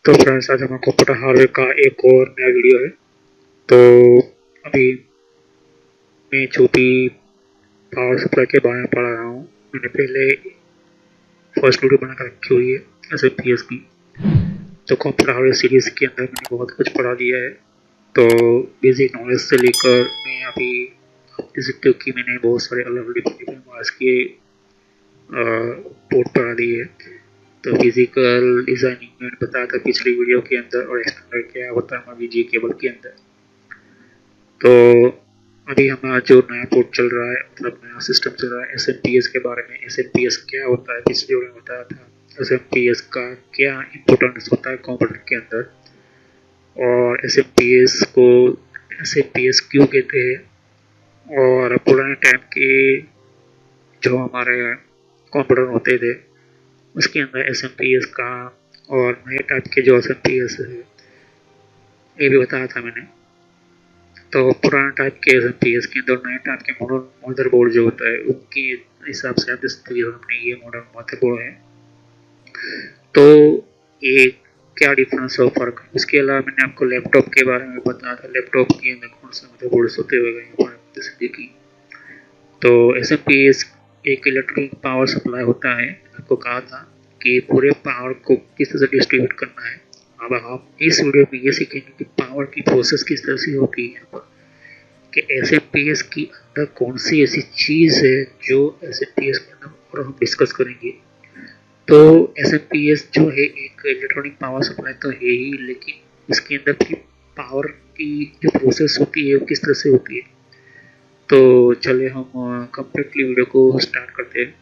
तो फ्रेंड्स, आज हमारे कंप्यूटर हार्डवेयर का एक और नया वीडियो है। तो अभी मैं जो भी पावर सप्लाई के बारे में पढ़ रहा हूँ, मैंने पहले फर्स्ट वीडियो बनाकर रखी हुई है SMPS की। तो कंप्यूटर हार्डवेयर सीरीज के अंदर मैंने बहुत कुछ पढ़ा दिया है। तो बेसिक नॉलेज से लेकर मैं अभी देख सकते हो कि मैंने बहुत सारे अलग अलग डिफरेंट मार्क्स के पोर्ट पढ़ा दिए है। तो फिजिकल डिजाइनिंग मैंने बताया था पिछली वीडियो के अंदर, और एक्सटेंडर क्या होता है VGA केबल के अंदर। तो अभी हमारा जो नया पोर्ट चल रहा है, मतलब नया सिस्टम चल रहा है SMPS के बारे में। SMPS क्या होता है पिछली वीडियो में बताया था। SMPS का क्या इम्पोर्टेंस होता है कंप्यूटर के अंदर, और SMPS को SMPS क्यों कहते हैं, और पुराने टाइम के जो हमारे कंप्यूटर होते थे उसके अंदर SMPS का, और नए टाइप के जो SMPS है ये भी बताया था मैंने। तो पुराने टाइप के SMPS के अंदर नए टाइप के मॉडर्न मदरबोर्ड जो होता है उनके हिसाब से आप अपने ये मॉडर्न मदरबोर्ड है। तो ये क्या डिफरेंस और फर्क है। इसके अलावा मैंने आपको लैपटॉप के बारे में बताया था, लैपटॉप के अंदर कौन से मदरबोर्ड होते हुए की। तो SMPS एक इलेक्ट्रिक पावर सप्लाई होता है। आपको कहा था कि पूरे पावर को किस तरह से डिस्ट्रीब्यूट करना है। अब आप इस वीडियो में ये सीखेंगे कि पावर की प्रोसेस किस तरह से होती है यहाँ पर, कि SMPS के अंदर कौन सी ऐसी चीज़ है जो SMPS के अंदर, और हम डिस्कस करेंगे। तो SMPS जो है एक इलेक्ट्रॉनिक पावर सप्लाई तो है ही, लेकिन इसके अंदर भी पावर की जो प्रोसेस होती है वो किस तरह से होती है। तो चलिए हम कंप्लीटली वीडियो को स्टार्ट करते हैं।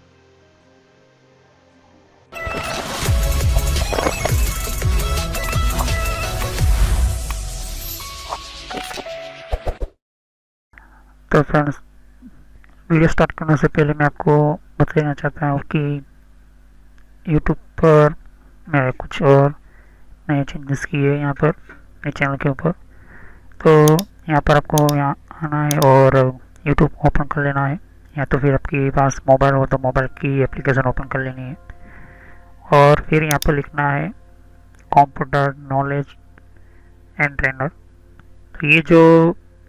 तो फ्रेंड्स, वीडियो स्टार्ट करने से पहले मैं आपको बताना चाहता हूँ कि यूट्यूब पर मैंने कुछ और नए चेंजेस किए हैं यहाँ पर मेरे चैनल के ऊपर। तो यहाँ पर आपको यहाँ आना है और यूट्यूब ओपन कर लेना है, या तो फिर आपके पास मोबाइल हो तो मोबाइल की एप्लीकेशन ओपन कर लेनी है, और फिर यहाँ पर लिखना है कंप्यूटर नॉलेज एंड ट्रेनर। तो ये जो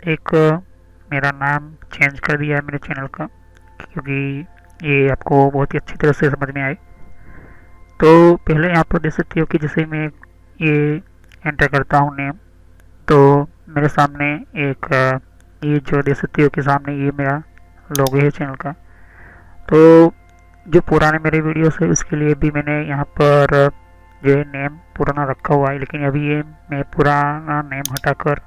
एक मेरा नाम चेंज कर दिया है मेरे चैनल का, क्योंकि ये आपको बहुत ही अच्छी तरह से समझ में आए। तो पहले यहाँ पर देख सकते हो कि जैसे मैं ये एंटर करता हूँ नेम, तो मेरे सामने एक ये जो देख सकते हो कि सामने ये मेरा लोगो है चैनल का। तो जो पुराने मेरे वीडियोस है उसके लिए भी मैंने यहाँ पर जो है नेम पुराना रखा हुआ है, लेकिन अभी ये मैं पुराना नेम हटाकर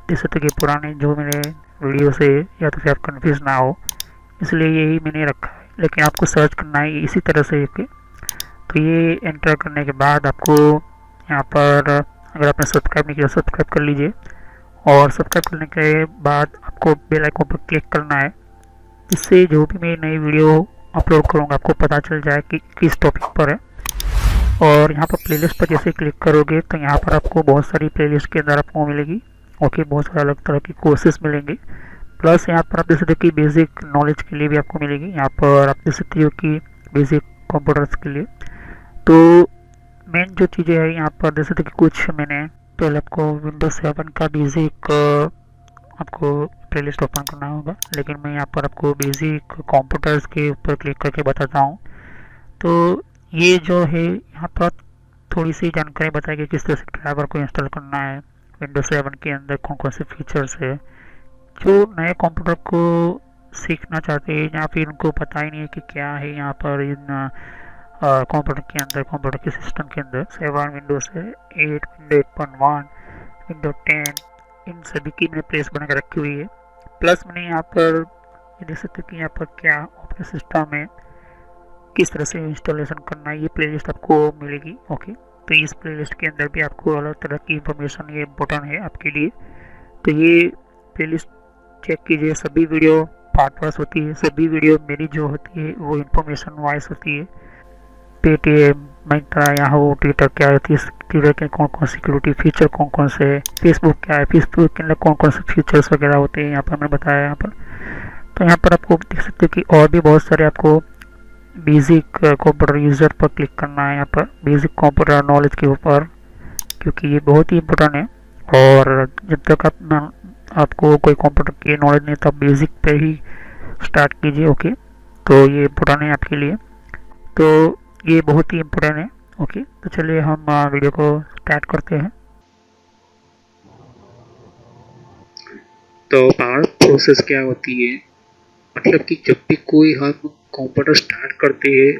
देख सकते हो कि पुराने जो मेरे वीडियो से, या तो फिर आप कन्फ्यूज ना हो इसलिए यही मैंने रखा है। लेकिन आपको सर्च करना है इसी तरह से कि, तो ये एंटर करने के बाद आपको यहाँ पर, अगर आपने सब्सक्राइब नहीं किया सब्सक्राइब कर लीजिए, और सब्सक्राइब करने के बाद आपको बेल आइकन पर क्लिक करना है, जिससे जो भी मैं नई वीडियो अपलोड करूँगा आपको पता चल जाए कि किस टॉपिक पर है। और यहाँ पर प्लेलिस्ट पर जैसे क्लिक करोगे तो यहाँ पर आपको बहुत सारी प्लेलिस्ट के अंदर आपको मिलेगी, ओके, बहुत सारे अलग तरह की कोर्सेज मिलेंगे। प्लस यहाँ पर आप देख सकते हो कि बेसिक नॉलेज के लिए भी आपको मिलेगी। यहाँ पर आप देख सकते हो कि बेसिक कंप्यूटर्स के लिए। तो मेन जो चीज़ें हैं यहाँ पर देख सकते हो कि कुछ मैंने पहले आपको विंडोज 7 का बेसिक आपको प्लेलिस्ट ओपन करना होगा, लेकिन मैं यहाँ पर आपको बेसिक कंप्यूटर्स के ऊपर क्लिक करके बताता हूँ। तो ये जो है यहाँ पर थोड़ी सी जानकारी बताएगी किस तरह से ड्राइवर को इंस्टॉल करना है विंडोज 7 के अंदर, कौन कौन से फीचर्स है। जो नए कंप्यूटर को सीखना चाहते हैं या फिर उनको पता ही नहीं है कि क्या है यहाँ पर इन कंप्यूटर के अंदर, कंप्यूटर के सिस्टम के अंदर 7 विंडोज है, 8 विंडो 8.1 विंडो 10, इन सभी की मैंने प्लेस बना कर रखी हुई है। प्लस मैंने यहाँ पर ये देख सकते हो कि यहाँ पर क्या ऑपरेटिंग सिस्टम है, किस तरह से इंस्टॉलेशन करना है, ये प्लेलिस्ट आपको मिलेगी, ओके। तो इस प्लेलिस्ट के अंदर भी आपको अलग तरह की इंफॉर्मेशन, ये इम्पोर्टेंट है आपके लिए। तो ये प्लेलिस्ट चेक कीजिए, सभी वीडियो पार्ट वाइज होती है, सभी वीडियो मेरी जो होती है वो इंफॉर्मेशन वाइज होती है। पेटीएम, मिंत्रा, याहू, ट्विटर क्या होती है, ट्विटर के कौन कौन सिक्योरिटी फीचर कौन कौन से है, फेसबुक क्या है, फेसबुक के अंदर कौन कौन से फीचर्स वगैरह होते हैं, यहाँ पर मैंने बताया यहाँ पर। तो यहाँ पर आपको देख सकते हो कि और भी बहुत सारे आपको बेसिक कंप्यूटर यूज़र पर क्लिक करना है। यहाँ पर बेसिक कंप्यूटर नॉलेज के ऊपर क्योंकि ये बहुत ही इम्पोर्टेंट है। और जब तक आपको कोई कंप्यूटर की नॉलेज नहीं, तब बेसिक पे ही स्टार्ट कीजिए। ओके, तो ये इम्पोर्टेंट है आपके लिए, तो ये बहुत ही इम्पोर्टेंट है। ओके, तो चलिए हम वीडियो को स्टार्ट करते हैं। तो पावर प्रोसेस क्या होती है, मतलब कि जब भी कोई हम कंप्यूटर स्टार्ट करते हैं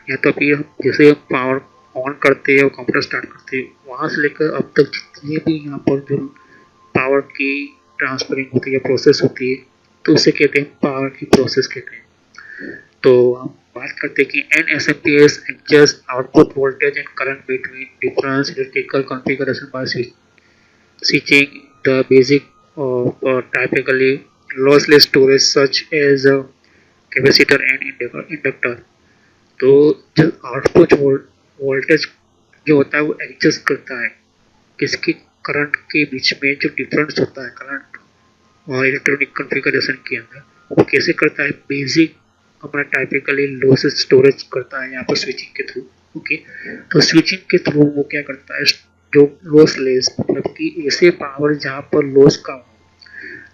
या तो फिर हम जैसे पावर ऑन करते हैं और कंप्यूटर स्टार्ट करते हैं, वहाँ से लेकर अब तक जितने भी यहाँ पर जो पावर की ट्रांसफरिंग होती है, प्रोसेस होती है, तो उसे कहते हैं पावर की प्रोसेस कहते हैं। तो हम बात करते हैं कि N S M P S adjust output voltage and current between difference electrical configuration by switching the basic typically lossless storage such as a capacitor and inductor। तो जो आउटपुट वोल्टेज जो होता है वो एडजस्ट करता है किसकी करंट के बीच में जो डिफरेंस होता है करंट और इलेक्ट्रॉनिक कॉन्फ़िगरेशन के अंदर, वो कैसे करता है, बेसिक हमारा टाइपिकली लॉसेस स्टोरेज करता है यहाँ पर स्विचिंग के थ्रू। ओके, तो स्विचिंग के थ्रू वो क्या करता है, जो लॉसलेस मतलब कि ऐसे पावर जहाँ पर लॉस कम हो।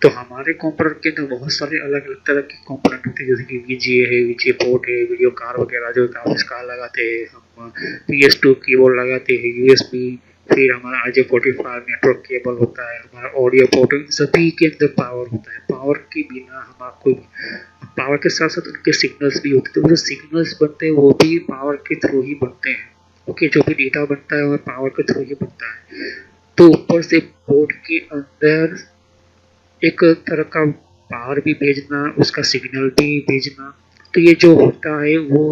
तो हमारे कंप्यूटर के अंदर बहुत सारे अलग अलग तरह के कंपोनेंट होते हैं, जैसे कि वीजीए है, वीजीए पोर्ट है, वीडियो कार्ड वगैरह जो ग्राफिक्स कार्ड लगाते हैं, हम PS2 कीबोर्ड लगाते हैं, यूएसबी, फिर हमारा RJ45 नेटवर्क केबल होता है, हमारा ऑडियो पोर्ट, सभी के अंदर पावर होता है। पावर के बिना हमारा कोई, पावर के साथ साथ उनके सिग्नल्स भी होते हैं, तो जो सिग्नल्स बनते हैं वो भी पावर के थ्रू ही बनते हैं। ओके, जो भी डेटा बनता है वो पावर के थ्रू ही बनता है। तो ऊपर से बोर्ड के अंदर एक तरह का पावर भी भेजना, उसका सिग्नल भी भेजना, तो ये जो होता है वो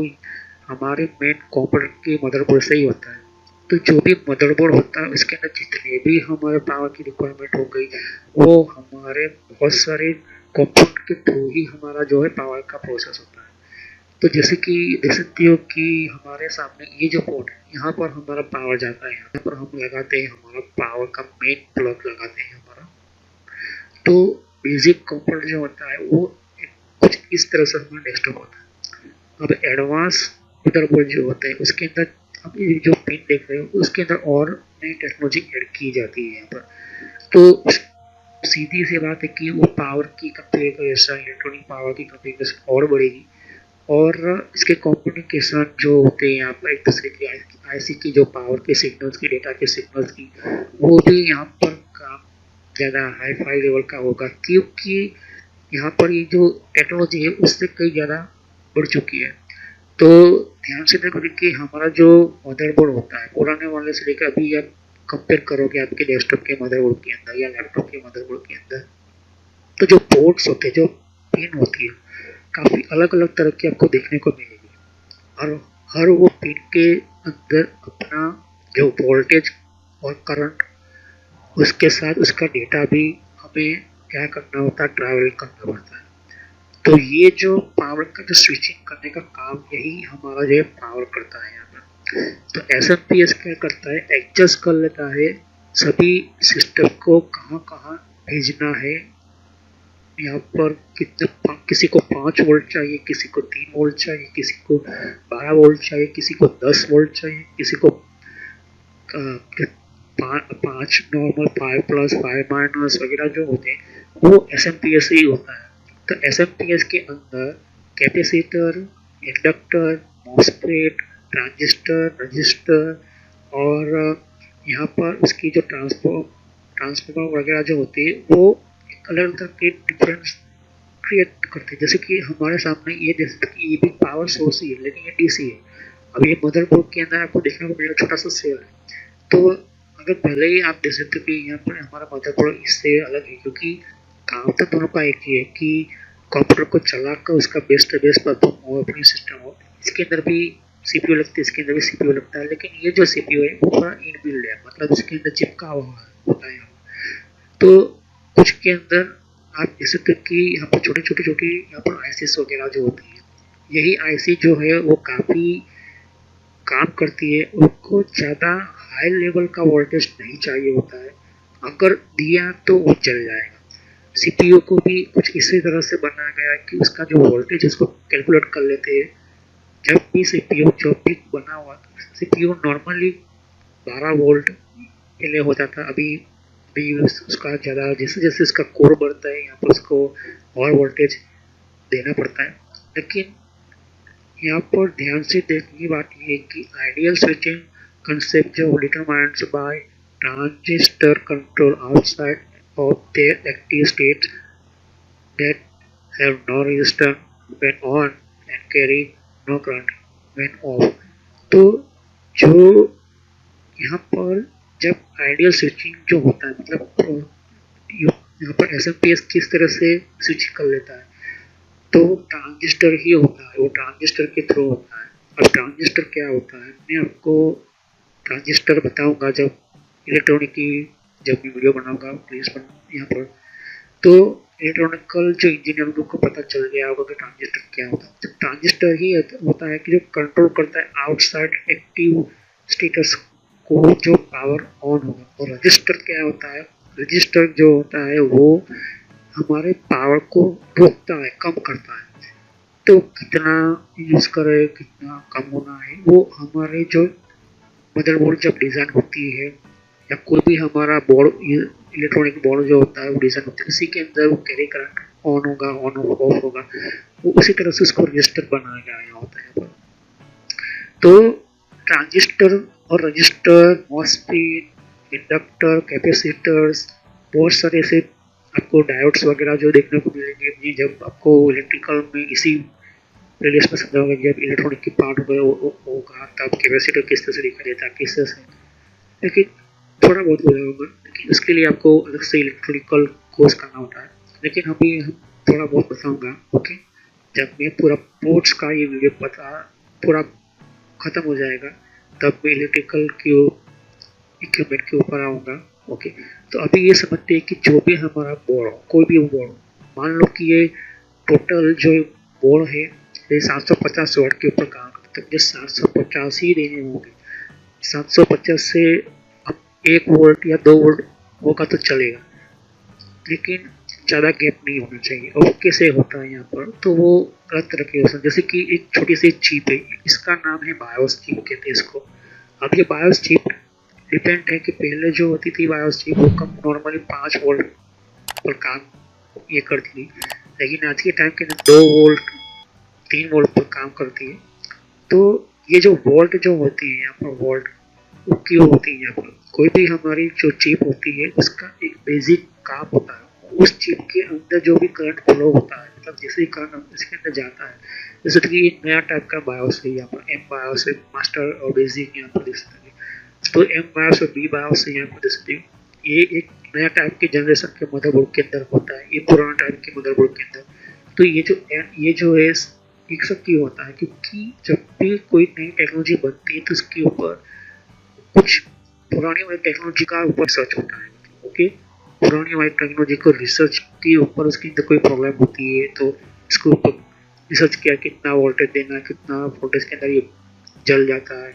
हमारे मेन कंप्यूटर के मदरबोर्ड से ही होता है। तो जो भी मदरबोर्ड होता है उसके अंदर जितने भी हमारे पावर की रिक्वायरमेंट हो गई, वो हमारे बहुत सारे कंपोनेंट के थ्रू ही हमारा जो है पावर का प्रोसेस होता है। तो जैसे कि देख सकते हो कि हमारे सामने ये जो पोर्ट है, यहाँ पर हमारा पावर जाता है, यहाँ पर हम लगाते हैं हमारा पावर का मेन प्लग लगाते हैं हमारा। तो बेसिक कंपोनेंट जो होता है वो कुछ इस तरह से हमारा डेस्कटॉप होता है। अब एडवांस मदरबोर्ड जो होता है उसके अंदर अब ये जो पिन देख रहे हो उसके अंदर और नई टेक्नोलॉजी ऐड की जाती है यहाँ पर। तो सीधी सी बात है कि वो पावर की कॉन्फ़िगरेशन, इलेक्ट्रॉनिक पावर की कॉन्फ़िगरेशन और बढ़ेगी, और इसके कम्युनिकेशन जो होते हैं यहाँ पर एक दूसरे की आईसी की जो पावर के सिग्नल्स की, डेटा के सिग्नल्स की, वो भी यहाँ पर काम ज़्यादा हाई फाई लेवल का होगा, क्योंकि यहाँ पर ये जो टेक्नोलॉजी है उससे कई ज़्यादा बढ़ चुकी है। तो ध्यान से देखो कि हमारा जो मदरबोर्ड होता है पुराने वाले से लेकर अभी आप कंपेयर करोगे आपके डेस्कटॉप के मदरबोर्ड के अंदर या लैपटॉप के मदरबोर्ड के अंदर, तो जो पोर्ट्स होते हैं, जो पिन होती है, काफ़ी अलग अलग तरह की आपको देखने को मिलेगी, और हर वो पिन के अंदर अपना जो वोल्टेज और करंट, उसके साथ उसका डेटा भी हमें क्या करना होता है, ट्रैवल करना पड़ता है। तो ये जो पावर का जो स्विचिंग करने का काम, यही हमारा जो है पावर करता है यहाँ पर। तो SMPS क्या करता है, एडजस्ट कर लेता है सभी सिस्टम को कहाँ कहाँ भेजना है। यहाँ पर कितने, किसी को 5 वोल्ट चाहिए, किसी को 3 वोल्ट चाहिए, किसी को 12 वोल्ट चाहिए, किसी को 10 वोल्ट चाहिए, किसी को 5 नॉर्मल, 5 प्लस, 5 माइनस वगैरह जो होते हैं वो SMPS ही होता है। तो SMPS के अंदर capacitor, inductor, MOSFET, transistor, register, और यहाँ पर उसकी जो ट्रांसफॉर्मर वगैरह जो होते हैं वो अलग तरह के डिफरेंस क्रिएट करते हैं। जैसे कि हमारे सामने ये, जैसे कि ये भी पावर सोर्स ही है लेकिन ये DC है। अब ये मदरबोर्ड के अंदर आपको देखने को मिलेगा छोटा सा सेल है। तो अगर पहले ही आप देख सकते हो कि यहाँ पर हमारा मदरबोर्ड इससे अलग है, क्योंकि काम तो दोनों का एक ही है कि कंप्यूटर को चलाकर उसका बेस्ट बेस्ट परफॉर्म हो, अपनी सिस्टम हो। इसके अंदर भी CPU लगती है, इसके अंदर भी CPU लगता है, लेकिन ये जो CPU है वो थोड़ा इनबिल्ड है, मतलब इसके अंदर चिपका हुआ होता है। तो कुछ के अंदर आप देख सकते हो कि यहाँ पर छोटी छोटी छोटी यहाँ पर आईसीस वगैरह जो होती है, यही आईसी जो है वो काफ़ी काम करती है, उनको ज़्यादा हाई लेवल का वोल्टेज नहीं चाहिए होता है, अगर दिया तो वो चल जाएगा। सीपीयू को भी कुछ इसी तरह से बनाया गया है कि उसका जो वोल्टेज उसको कैलकुलेट कर लेते हैं। जब भी सीपीयू जो भी बना हुआ, सीपीयू नॉर्मली 12 वोल्ट पहले होता था, अभी भी उसका ज़्यादा, जैसे जैसे इसका कोर बढ़ता है यहाँ पर उसको और वोल्टेज देना पड़ता है। लेकिन यहाँ पर ध्यान से देखने की बात ये है कि आइडियल स्विचिंग concept जो determined by transistor control outside of their active states that have no resistance when on and carry no current when off। तो जो यहाँ पर जब आइडियल स्विचिंग जो होता है, मतलब यहाँ पर एसएमपीएस किस तरह से स्विच कर लेता है, तो ट्रांजिस्टर ही होता है, वो ट्रांजिस्टर के थ्रू होता है। और ट्रांजिस्टर क्या होता है, मैं आपको ट्रांजिस्टर बताऊंगा जब इलेक्ट्रॉनिक की, जब मैं वीडियो बनाऊंगा प्लीज यहाँ पर। तो इलेक्ट्रॉनिकल जो इंजीनियर को पता चल गया होगा कि ट्रांजिस्टर क्या होता है। तो ट्रांजिस्टर ही होता है कि जो कंट्रोल करता है आउटसाइड एक्टिव स्टेटस को, जो पावर ऑन होगा। और रजिस्टर क्या होता है, रजिस्टर जो होता है वो हमारे पावर को रोकता है, कम करता है। तो कितना यूज करे, कितना कम होना है, वो हमारे जो मदरबोर्ड जब डिजाइन होती है या कोई भी हमारा बोर्ड, इलेक्ट्रॉनिक बोर्ड जो होता है वो डिजाइन होता है, उसी के अंदर वो कैरी करंट ऑन होगा, ऑन ऑफ होगा, वो उसी तरह से उसको रजिस्टर बनाया गया होता है। तो ट्रांजिस्टर और रजिस्टर, मॉसफेट, इंडक्टर, कैपेसिटर्स, बहुत सारे ऐसे आपको डायोड्स वगैरह जो देखने को मिलेंगे जब आपको इलेक्ट्रिकल में इसी प्लेलिस्ट में समझा होगा। जब इलेक्ट्रॉनिक की पार्ट होगा तब कैपेसिटर किस तरह से दिखाई देता है, किस तरह से, लेकिन थोड़ा बहुत बोला होगा, लेकिन उसके लिए आपको अलग से इलेक्ट्रिकल कोर्स करना होता है। लेकिन अभी हम थोड़ा बहुत बताऊंगा, ओके। जब मैं पूरा पोर्ट्स का ये वीडियो पूरा खत्म हो जाएगा तब मैं इलेक्ट्रिकल की इक्विपमेंट के ऊपर आऊँगा, ओके। तो अभी ये समझते हैं कि जो भी हमारा बोर्ड हो, कोई भी बोर्ड, मान लो कि ये टोटल जो बोर्ड है ये 750 वाट के ऊपर काम करता है, मुझे 750 ही देने होंगे। 750 से अब 1 वोल्ट या 2 वोल्ट होगा तो चलेगा, लेकिन ज़्यादा गैप नहीं होना चाहिए। और कैसे होता है यहाँ पर, तो वो अलग तरह के होते हैं। जैसे कि एक छोटी सी चिप है, इसका नाम है बायोस चिप कहते हैं इसको। अब ये बायोस चिप डिपेंड है कि पहले जो होती थी बायोस चिप वो कम नॉर्मली 5 वोल्ट पर काम ये करती थी, लेकिन आज के टाइम के अंदर 2 वोल्ट 3 वोल्ट पर काम करती है। तो ये जो वोल्ट जो होती है यहाँ पर, वोल्ट वो क्यों होती है यहाँ पर, कोई भी हमारी जो चिप होती है उसका एक बेसिक काम होता है। उस चिप के अंदर जो भी करंट फ्लो होता है, मतलब जैसे ही करंट इसके अंदर जाता है, जैसे कि एक नया टाइप का बायोस है यहाँ पर, एम बायोस है, मास्टर और बेसिक यहाँ पर देख सकते हैं। तो एम बायोस और बी बायोस यहाँ पर देख सकते हैं। ये एक नया टाइप के जनरेशन के मदरबोर्ड के अंदर होता है, ये पुराना टाइप के मदरबोर्ड के अंदर। तो ये जो है एक सब क्यों होता है, क्योंकि जब भी कोई नई टेक्नोलॉजी बनती है तो उसके ऊपर कुछ पुरानी वाली टेक्नोलॉजी का ऊपर रिसर्च होता है, ओके। पुरानी वाली टेक्नोलॉजी को रिसर्च के ऊपर उसके अंदर कोई प्रॉब्लम होती है तो इसके ऊपर रिसर्च किया कितना वोल्टेज देना है, कितना वोल्टेज के अंदर ये जल जाता है,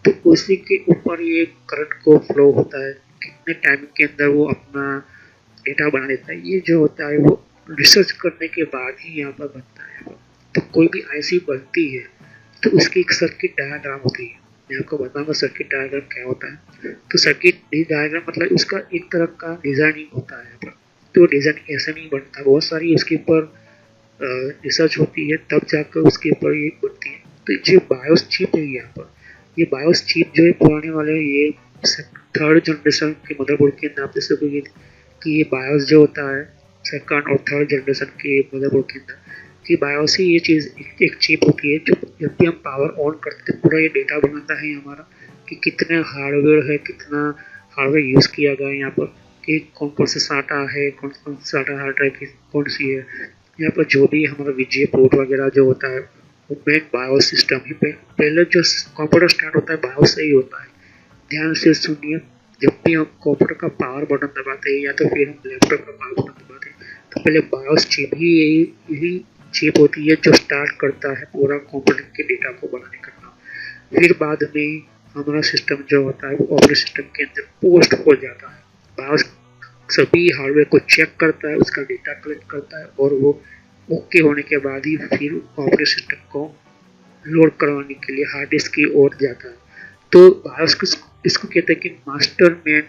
तो उसी के ऊपर ये करंट को फ्लो होता है, कितने टाइम के अंदर वो अपना डेटा बना देता है। ये जो होता है वो रिसर्च करने के बाद ही यहाँ पर बनता है। तो कोई भी आईसी बनती है तो उसकी एक सर्किट डायग्राम होती है। मैं आपको बताऊंगा सर्किट डायग्राम क्या होता है। तो सर्किट डायग्राम मतलब उसका एक तरह का डिजाइनिंग होता है। तो डिजाइनिंग ऐसा नहीं बनता, बहुत सारी उसके ऊपर रिसर्च होती है तब जाकर उसके ऊपर ये बनती है। तो जो बायोस चिप है यहाँ पर, ये बायोस चिप जो है पुराने वाले ये 3rd जनरेशन के मदरबोर्ड के नाम से सकोगे कि ये बायोस जो होता है 2nd और 3rd जनरेशन के मदरबोर्ड के अंदर कि बायोस ही ये चीज़ एक चिप होती है जो जब भी हम पावर ऑन करते हैं पूरा ये डेटा बनाता है हमारा कि कितना हार्डवेयर है, कितना हार्डवेयर यूज़ किया गया है यहाँ पर, कि कौन कौन सा साटा है, कौन कौन सा साटा हार्ड ड्राइव की कौन सी है। यहाँ पर जो भी हमारा वीजीए पोर्ट वगैरह जो होता है वो मेन बायोस सिस्टम ही पहले जो कंप्यूटर स्टार्ट होता है बायोस से ही होता है। ध्यान से सुनिए, जब भी हम कंप्यूटर का पावर बटन दबाते हैं या तो फिर हम लैपटॉप का पावर बटन दबाते हैं तो पहले बायोस चिप ही यही चिप होती है जो स्टार्ट करता है पूरा कंप्यूटर के डेटा को बनाने का काम। फिर बाद में हमारा सिस्टम जो होता है वो ऑपरेटिंग सिस्टम के अंदर पोस्ट हो जाता है। बायोस सभी हार्डवेयर को चेक करता है, उसका डेटा कलेक्ट करता है और वो ओके होने के बाद ही फिर ऑपरेटिंग सिस्टम को लोड करवाने के लिए हार्ड डिस्क की ओर जाता है। तो बायोस इसको कहते हैं कि master main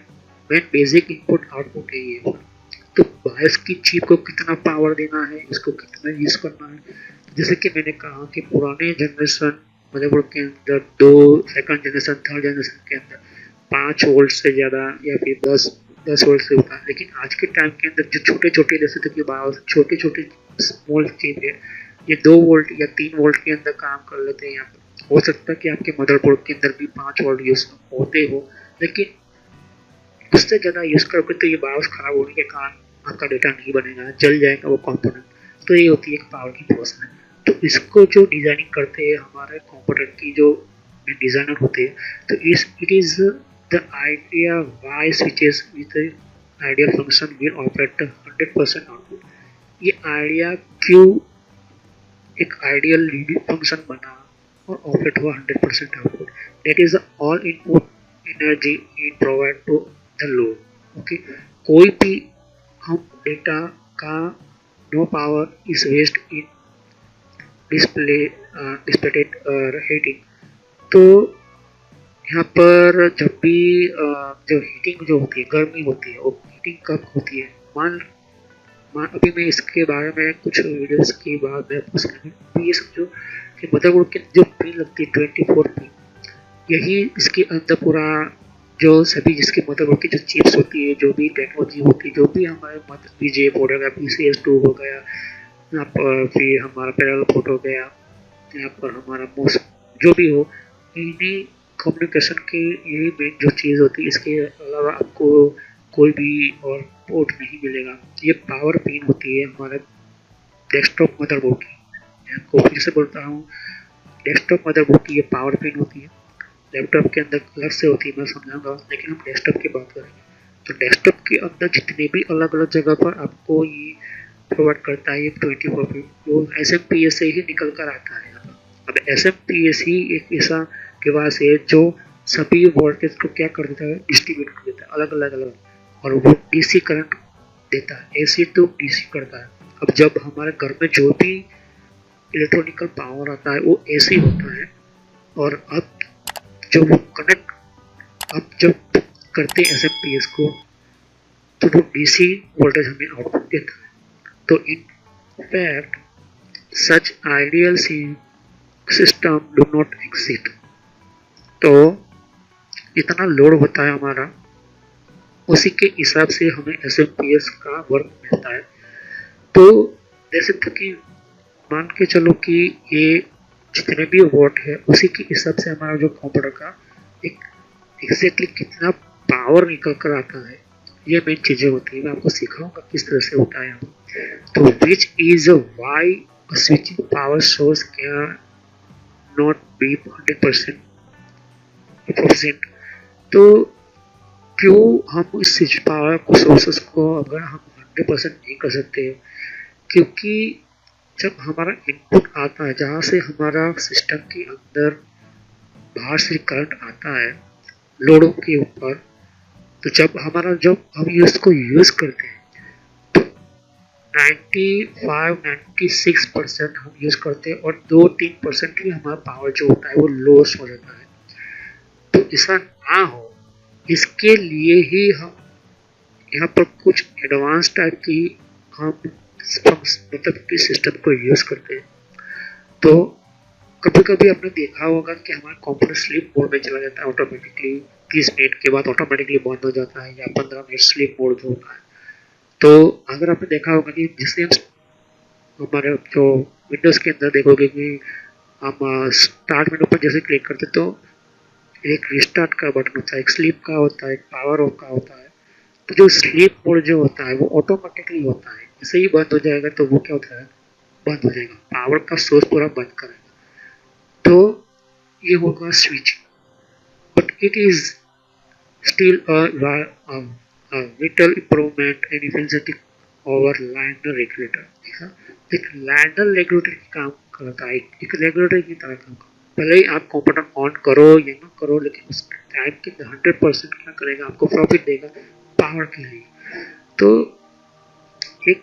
basic input output है ये। तो बायस की चिप को कितना पावर देना है, इसको कितना यूज करना है। जैसे कि मैंने कहा कि पुराने जनरेशन मदरबोर्ड के अंदर, दो सेकंड जनरेशन थर्ड जनरेशन के अंदर 5 वोल्ट से ज़्यादा या फिर 10 वोल्ट से होता है। लेकिन आज के टाइम के अंदर जो छोटे छोटे जैसे तो कि छोटे छोटे स्मॉल चिप है, ये 2 वोल्ट या 3 वोल्ट के अंदर काम कर लेते हैं। यहाँ पर हो सकता है कि आपके मदरबोर्ड के अंदर भी 5 वोल्ट यूज होते हो, लेकिन उससे ज़्यादा यूज करोगे तो ये बायोस खराब होने के कारण आपका डेटा नहीं बनेगा, जल जाएगा वो कंपोनेंट। तो ये होती है एक पावर की प्रोसेस। तो इसको जो डिजाइनिंग करते हैं हमारे कंप्यूटर की जो डिजाइनर होते हैं, तो it is the idea why switches with ideal function will operate 100% output. ये आइडिया क्यों एक आइडियल फंक्शन बना और ऑपरेट हुआ 100% output, that is all input energy it provide to the load. Okay, कोई भी हम डेटा का no power is waste in dissipated heating. तो यहाँ पर जब भी जो हीटिंग जो होती है, गर्मी होती है, वो हीटिंग कब होती है, मान अभी मैं इसके बारे में कुछ वीडियोस के बाद में आपको ये समझो कि मदरबोर्ड के जो पिन लगती है 24 पिन, यही इसके अंदर पूरा जो सभी जिसके मदरबोर्ड की जो चिप्स होती है, जो भी टेक्नोलॉजी होती है, जो भी हमारे बीजे बोर्ड हो गया, PCS2 हो गया, यहाँ पर फिर हमारा पैरेलल पोर्ट हो गया, यहाँ पर हमारा मोस्ट जो भी हो, इन्हीं कम्युनिकेशन की यही मेन जो चीज़ होती है। इसके अलावा आपको कोई भी और पोर्ट नहीं मिलेगा। ये पावर पिन होती है हमारे डेस्कटॉप मदरबोर्ड की। मैं आपको फिर से बोलता हूँ, डेस्कटॉप मदरबोर्ड की ये पावर पिन होती है। लैपटॉप के अंदर अलग से होती है, मैं समझाऊंगा, लेकिन हम डेस्कटॉप की बात करेंगे। तो डेस्कटॉप के अंदर जितने भी अलग अलग जगह पर आपको ये प्रोवाइड करता है, ये 24 पिन वो SMPS से ही निकल कर आता है। अब SMPS ही एक ऐसा डिवाइस है जो सभी वोल्टेज को क्या कर देता है, डिस्ट्रीब्यूट कर देता है अलग अलग, और वो DC करंट देता है, AC टू DC करता है। अब जब हमारे घर में जो भी इलेक्ट्रॉनिकल पावर आता है वो AC होता है, और अब जो वो कनेक्ट अब जब करते हैं SMPS को, तो वो DC वोल्टेज हमें आउटपुट देता है। तो in fact such ideal system do not exist. तो इतना लोड होता है हमारा, उसी के हिसाब से हमें SMPS का वर्क मिलता है। तो जैसे तो कि मान के चलो कि ये जितने भी वोट है उसी के हिसाब से हमारा जो कंप्यूटर का एक एग्जैक्टली कितना पावर निकल कर आता है, ये मेन चीजें होती है। मैं आपको सिखाऊंगा किस तरह से होता है। तो which is why switching power source can not be 100% efficient. तो क्यों हम इस स्विच पावर को सोर्सेस को अगर हम 100% नहीं कर सकते, क्योंकि जब हमारा इनपुट आता है, जहाँ से हमारा सिस्टम के अंदर बाहर से करंट आता है लोडों के ऊपर, तो जब हम इसको यूज करते हैं तो 95-96% हम यूज करते हैं, और 2-3% ही हमारा पावर जो होता है वो लॉस हो जाता है। तो ऐसा ना हो, इसके लिए ही हम यहाँ पर कुछ एडवांस टाइप की हम मतलब कि सिस्टम को यूज करते हैं। तो कभी कभी आपने देखा होगा कि हमारा कंप्यूटर स्लीप मोड में चला जाता है ऑटोमेटिकली, 30 मिनट के बाद ऑटोमेटिकली बंद हो जाता है, या 15 मिनट स्लीप मोड जो होता है। तो अगर आपने देखा होगा कि जिससे हम हमारे जो विंडोज के अंदर देखोगे कि हम स्टार्ट मेनू पर जैसे क्लिक करते तो एक रिस्टार्ट का बटन होता है, एक स्लीप का होता है, एक पावर ऑफ का होता है। तो जो स्लीप मोड जो होता है वो ऑटोमेटिकली होता है, जैसे ही बंद हो जाएगा तो वो क्या होता है, बंद हो जाएगा, पावर का सोर्स पूरा बंद करेगा। तो ये होगा switch, but it is still a little improvement in efficiency over liner regulator. देखा, एक लाइनर रेगुलेटर की काम करता है, एक रेगुलेटर की तरह काम करता है। भले ही आप कंप्यूटर ऑन करो या ना करो, लेकिन उस टाइम के 100% क्या करेगा, आपको प्रॉफिट देगा पावर के लिए। तो एक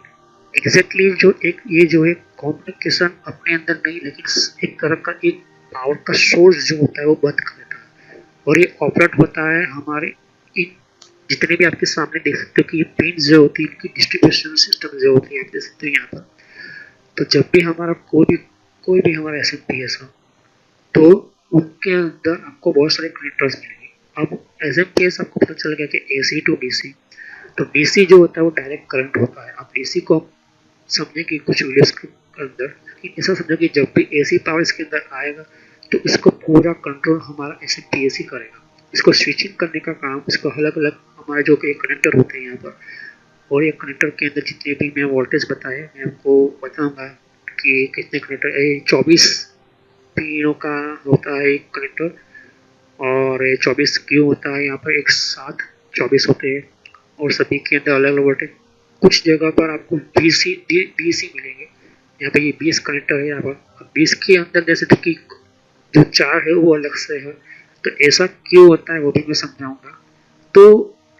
एग्जैक्टली जो एक ये जो है कम्युनिकेशन अपने अंदर नहीं, लेकिन एक तरह का एक पावर का सोर्स जो होता है वो बंद कर देता है। और ये ऑपरेट होता है हमारे इन जितने भी आपके सामने देख सकते हो कि ये पिन जो होती है इनकी डिस्ट्रीब्यूशन सिस्टम जो होती है आप देख सकते हो यहाँ पर। तो जब भी हमारा कोई भी हमारा SMPS हो तो उनके अंदर आपको बहुत सारे कनेक्टर्स मिलेंगे। अब SMPS आपको पता चल गया कि AC टू DC, तो DC जो होता है वो डायरेक्ट करंट होता है। आप DC को समझे कि कुछ वीडियोस के अंदर कि ऐसा समझो कि जब भी AC पावर इसके अंदर आएगा तो इसको पूरा कंट्रोल हमारा SMPS ही करेगा। इसको स्विचिंग करने का काम, इसको अलग अलग हमारे जो कि कनेक्टर होते हैं यहाँ पर, और ये कनेक्टर के अंदर जितने भी मैं वोल्टेज बताए मैं आपको बताऊंगा कि कितने कनेक्टर 24 पिनों का होता है एक कनेक्टर, और 24 क्यू होता है यहाँ पर एक साथ 24 होते हैं, और सभी के अंदर अलग अलग वोल्टेज। कुछ जगह पर आपको 20 ही मिलेंगे। यहाँ पे ये 20 कनेक्टर है यहाँ पर। अब 20 के अंदर जैसे तो कि जो 4 है वो अलग से है, तो ऐसा क्यों होता है वो भी मैं समझाऊंगा। तो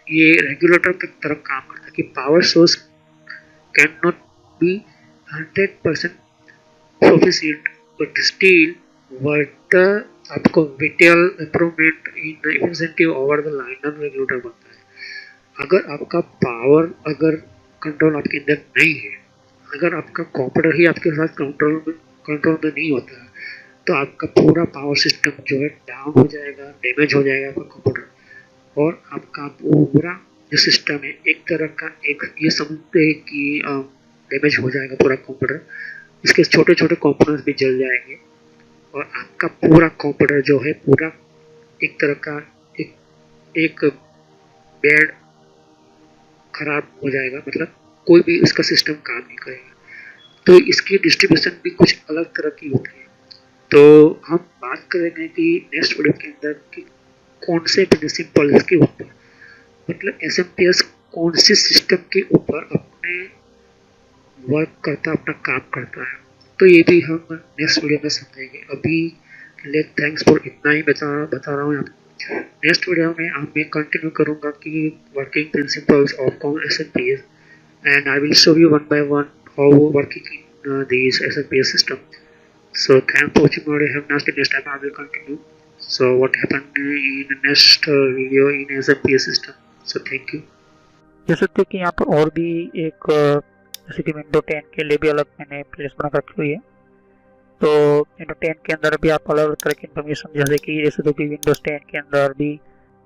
ये रेगुलेटर की तरह काम करता है कि power source can not be 100% sufficient but still what आपको vital improvement in efficiency over the linear regulator बनता है। अगर आपका पावर अगर कंट्रोल आपके अंदर नहीं है, अगर आपका कंप्यूटर ही आपके साथ कंट्रोल में नहीं होता है, तो आपका पूरा पावर सिस्टम जो है डाउन हो जाएगा, डैमेज हो जाएगा आपका कंप्यूटर, और आपका पूरा जो सिस्टम है एक तरह का एक ये समझते हैं कि डैमेज हो जाएगा पूरा कंप्यूटर। इसके छोटे छोटे कंपोनेंट्स भी जल जाएंगे और आपका पूरा कंप्यूटर जो है पूरा एक तरह का एक बेड खराब हो जाएगा, मतलब कोई भी इसका सिस्टम काम नहीं करेगा। तो इसकी डिस्ट्रीब्यूशन भी कुछ अलग तरह की होती है। तो हम बात करेंगे कि नेक्स्ट वीडियो के अंदर कि कौन से प्रिंसिपल्स के ऊपर, मतलब SMPS कौन से सिस्टम के ऊपर अपने वर्क करता है, अपना काम करता है, तो ये भी हम नेक्स्ट वीडियो में समझेंगे। अभी के लिए थैंक्स फॉर इतना ही बता रहा हूँ। नेक्स्ट वीडियो में मैं कंटिन्यू करूँगा कि working principles of SMPS, and I will show you one by one how working in this SMPS system. So thanks for watching my video. Have a nice day. Next time I will continue. So what happened in the next video in SMPS system. So thank you. जैसे कि यहाँ पर और भी एक जैसे कि window 10 के लिए भी अलग मैंने प्लेलिस्ट बना रखी हुई है। तो विंडो 10 के अंदर भी आप अलग अलग तरह की इन्फॉर्मेशन, जैसे तो कि विंडोज 10 के अंदर भी,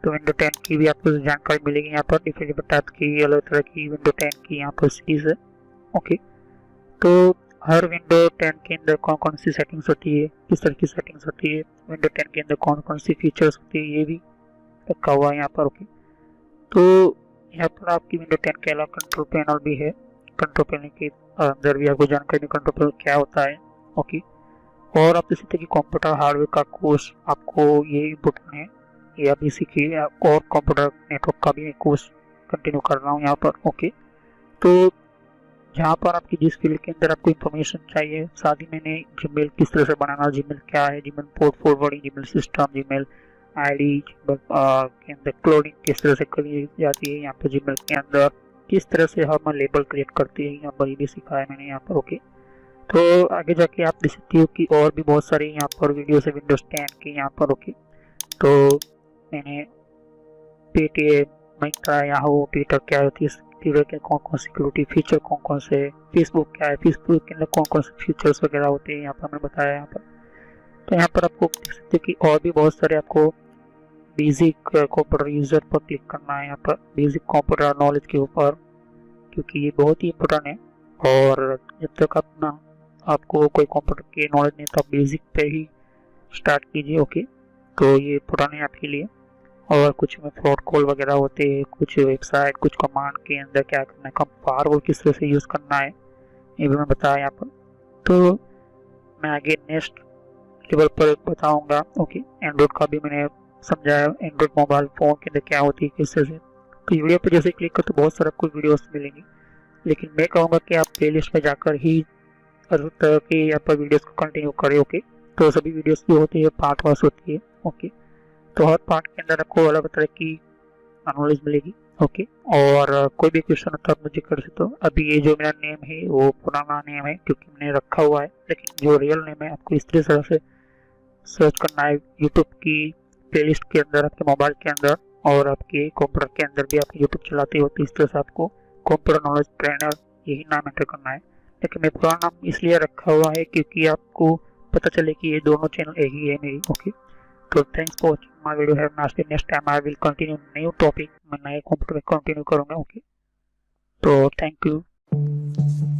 तो विंडो 10 की भी आपको जानकारी मिलेगी यहाँ पर। डिफरेंट टाइप की अलग तरह की विंडो 10 की यहाँ पर सीरीज है। ओके, तो हर विंडो 10 के अंदर कौन कौन सी सेटिंग्स होती है, किस तरह की सेटिंग्स होती है, विंडो 10 के अंदर कौन कौन सी फीचर्स होती है, ये भी रखा हुआ है यहाँ पर। ओके, तो यहाँ पर आपकी विंडो 10 के अलावा कंट्रोल पैनल भी है। कंट्रोल पैनल के अंदर भी आपको जानकारी कंट्रोल पैनल क्या होता है। ओके, और आप जैसे कि कंप्यूटर हार्डवेयर का कोर्स आपको ये इम्पोर्टेंट है, ये अभी सीखिए, और कंप्यूटर नेटवर्क का भी कोर्स कंटिन्यू कर रहा हूँ यहाँ पर। ओके, तो जहाँ पर आपकी जिस फील्ड के अंदर आपको इन्फॉर्मेशन चाहिए, साथ ही मैंने जीमेल किस तरह से बनाना, जीमेल क्या है, Gmail port forwarding, Gmail system, Gmail ID, Gmail के अंदर क्लोनिंग किस तरह से करी जाती है, यहाँ पर जीमेल के अंदर किस तरह से हम लेबल क्रिएट करते हैं, यहाँ पर ये भी सिखाया मैंने यहाँ पर। ओके, तो आगे जाके आप देख सकते हो कि और भी बहुत सारे यहाँ पर वीडियोस है विंडोज 10 के यहाँ पर। ओके, तो मैंने पेटीएम, मिंत्रा, याहू, ट्विटर क्या होती है, ट्विटर के कौन कौन सिक्योरिटी फीचर कौन कौन से, फेसबुक क्या है, फेसबुक के अंदर कौन कौन से फीचर्स वगैरह होते हैं यहाँ पर मैंने बताया यहाँ पर। तो यहाँ पर आपको देख सकते हैं कि और भी बहुत सारे आपको बेसिक कंप्यूटर यूजर पर क्लिक करना है यहाँ पर, बेसिक कंप्यूटर नॉलेज के ऊपर, क्योंकि ये बहुत ही इम्पोर्टेंट है। और जब तक अपना आपको कोई कंप्यूटर की नॉलेज नहीं तो आप बेसिक पे ही स्टार्ट कीजिए। ओके, तो ये इम्पोर्टेंट है आपके लिए। और कुछ में फ्रॉड कॉल वगैरह होते हैं, कुछ वेबसाइट, कुछ कमांड के अंदर क्या करना है, कम फायरवॉल किस तरह से यूज़ करना है, ये भी मैं बताया यहाँ पर। तो मैं आगे नेक्स्ट लेवल पर बताऊंगा। ओके, एंड्रॉइड का भी मैंने समझाया, एंड्रॉइड मोबाइल फ़ोन के अंदर क्या होती है किस तरह से। तो वीडियो पर जैसे क्लिक कर तो बहुत सारा कुछ वीडियोस मिलेंगी, लेकिन मैं कहूँगा कि आप प्ले लिस्ट में जाकर ही हर तरह की यहाँ पर वीडियोज़ को कंटिन्यू करें। ओके, तो सभी वीडियोज़ की होती है पार्ट वाइज होती है। ओके, तो हर पार्ट के अंदर आपको अलग तरह की नॉलेज मिलेगी। ओके, और कोई भी क्वेश्चन होता है मुझे कर सकते हो। अभी ये जो मेरा नेम है वो पुराना नेम है क्योंकि मैंने रखा हुआ है, लेकिन जो रियल नेम है आपको इस तरह से सर्च करना है यूट्यूब की प्लेलिस्ट के अंदर, आपके मोबाइल के अंदर और आपके कंप्यूटर के अंदर भी आप यूट्यूब चलाते हो, तो इस तरह से आपको कंप्यूटर नॉलेज ट्रेनर यही नाम एंटर करना है। लेकिन मैं पूरा नाम इसलिए रखा हुआ है क्योंकि आपको पता चले कि ये दोनों चैनल एक ही है मेरी। ओके, तो thanks for watching my video. Have nice day. Next time I will continue new topic, मैं नए कंप्यूटर में कंटिन्यू करूँगा। ओके, तो थैंक यू।